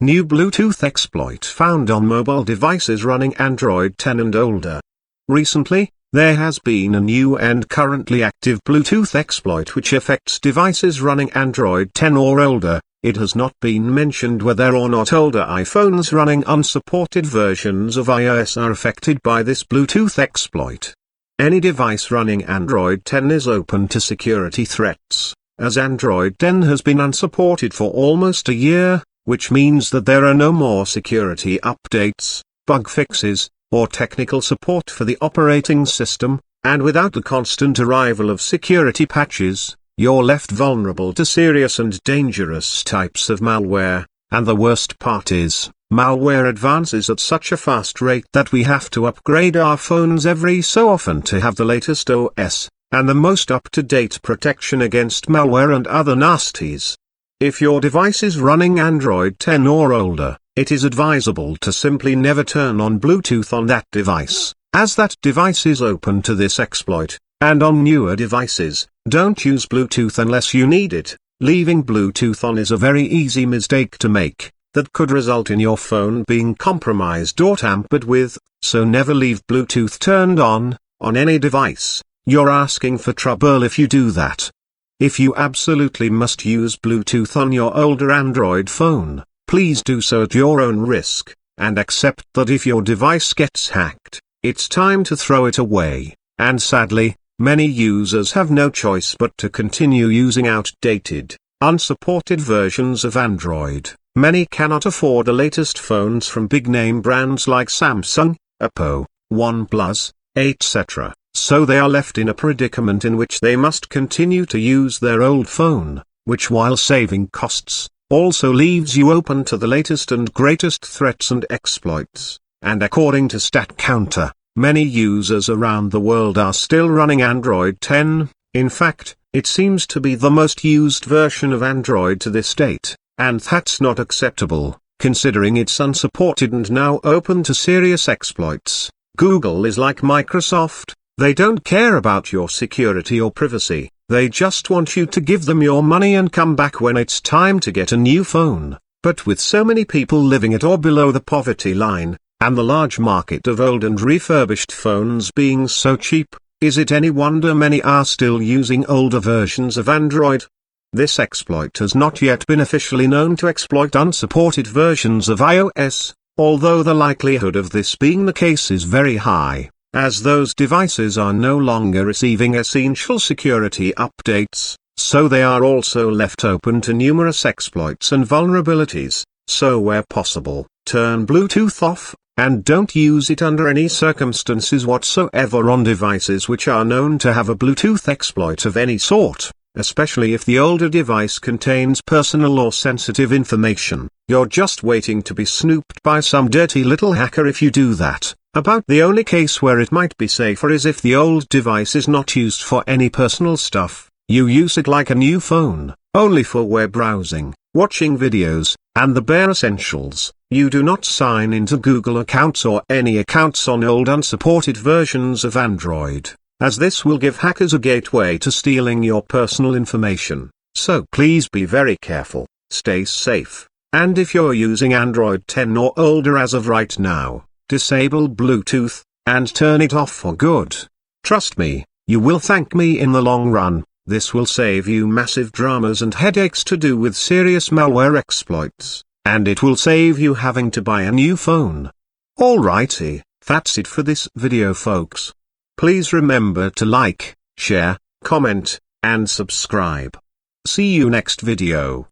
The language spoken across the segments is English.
New Bluetooth exploit found on mobile devices running Android 10 and older. Recently, there has been a new and currently active Bluetooth exploit which affects devices running Android 10 or older. It has not been mentioned whether or not older iPhones running unsupported versions of iOS are affected by this Bluetooth exploit. Any device running Android 10 is open to security threats, as Android 10 has been unsupported for almost a year, which means that there are no more security updates, bug fixes, or technical support for the operating system, and without the constant arrival of security patches, you're left vulnerable to serious and dangerous types of malware, and the worst part is, malware advances at such a fast rate that we have to upgrade our phones every so often to have the latest OS, and the most up-to-date protection against malware and other nasties. If your device is running Android 10 or older, it is advisable to simply never turn on Bluetooth on that device, as that device is open to this exploit, and on newer devices, don't use Bluetooth unless you need it. Leaving Bluetooth on is a very easy mistake to make, that could result in your phone being compromised or tampered with, so never leave Bluetooth turned on any device. You're asking for trouble if you do that. If you absolutely must use Bluetooth on your older Android phone, please do so at your own risk, and accept that if your device gets hacked, it's time to throw it away, and sadly, many users have no choice but to continue using outdated, unsupported versions of Android. Many cannot afford the latest phones from big-name brands like Samsung, Oppo, OnePlus, etc., so they are left in a predicament in which they must continue to use their old phone, which while saving costs, also leaves you open to the latest and greatest threats and exploits, and according to StatCounter, many users around the world are still running Android 10, in fact, it seems to be the most used version of Android to this date, and that's not acceptable, considering it's unsupported and now open to serious exploits. Google is like Microsoft, they don't care about your security or privacy, they just want you to give them your money and come back when it's time to get a new phone. But with so many people living at or below the poverty line, and the large market of old and refurbished phones being so cheap, is it any wonder many are still using older versions of Android? This exploit has not yet been officially known to exploit unsupported versions of iOS, although the likelihood of this being the case is very high, as those devices are no longer receiving essential security updates, so they are also left open to numerous exploits and vulnerabilities. So where possible, turn Bluetooth off, and don't use it under any circumstances whatsoever on devices which are known to have a Bluetooth exploit of any sort, especially if the older device contains personal or sensitive information. You're just waiting to be snooped by some dirty little hacker if you do that. About the only case where it might be safer is if the old device is not used for any personal stuff, you use it like a new phone, only for web browsing, watching videos, and the bare essentials. You do not sign into Google accounts or any accounts on old unsupported versions of Android, as this will give hackers a gateway to stealing your personal information. So please be very careful, stay safe, and if you're using Android 10 or older as of right now, disable Bluetooth, and turn it off for good. Trust me, you will thank me in the long run. This will save you massive dramas and headaches to do with serious malware exploits, and it will save you having to buy a new phone. Alrighty, that's it for this video folks. Please remember to like, share, comment, and subscribe. See you next video.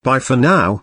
Bye for now.